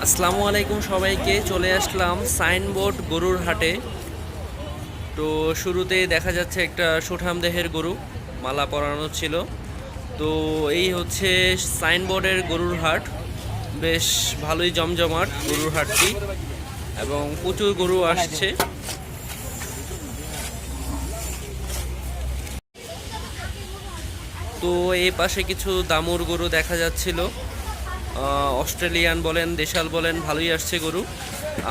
আসসালামু আলাইকুম সবাইকে। চলে আসলাম সাইনবোর্ড গরুর হাটে। তো শুরুতেই দেখা যাচ্ছে একটা সুঠাম দেহের গরু, মালা পরানো ছিল। তো এই হচ্ছে সাইনবোর্ডের গরুর হাট। বেশ ভালোই জমজমাট গরুর হাটটি, এবং প্রচুর গরু আসছে। তো এই পাশে কিছু দামুর গরু দেখা যাচ্ছিল। অস্ট্রেলিয়ান বলেন, দেশাল বলেন, ভালোই আসছে গরু।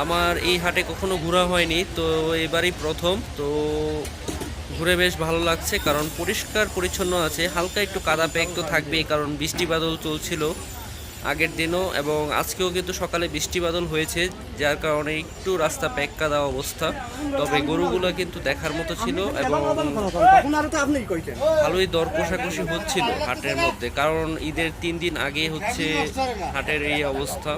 আমার এই হাটে কখনো ঘোরা হয়নি, তো এবারই প্রথম। তো ঘুরে বেশ ভালো লাগছে, কারণ পরিষ্কার পরিচ্ছন্ন আছে। হালকা একটু কাদা পেক তো থাকবেই, কারণ বৃষ্টি বাদল চলছিল আগের দিনও, এবং আজকেও কিন্তু সকালে বৃষ্টি বাদল হয়েছে, যার কারণে একটু রাস্তা প্যাক কাদা অবস্থা। তবে গরুগুলো কিন্তু দেখার মতো ছিল, এবং ভালোই দর কষাকষি হচ্ছিল হাটের মধ্যে, কারণ ঈদের 3 দিন আগে হচ্ছে হাটের এই অবস্থা।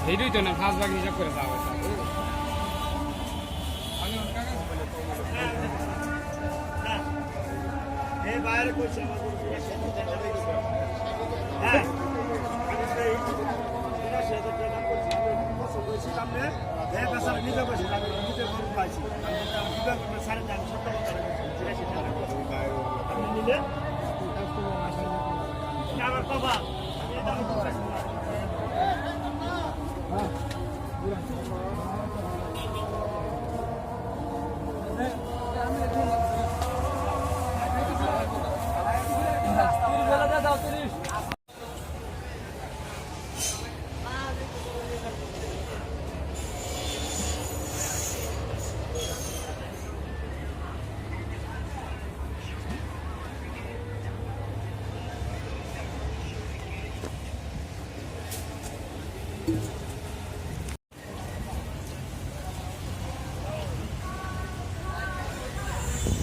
সেইটাই তো না, 5 ভাগ হিসাব করে যাওয়া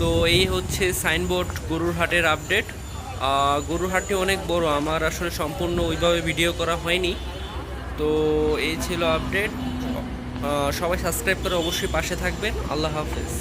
তো এই হচ্ছে সাইনবোর্ড গরুর হাটের আপডেট। গরুর হাটটি অনেক বড়, আমার আসলে সম্পূর্ণ ওইভাবে ভিডিও করা হয়নি। তো এই ছিল আপডেট। সবাই সাবস্ক্রাইব করে অবশ্যই পাশে থাকবেন। আল্লাহ হাফেজ।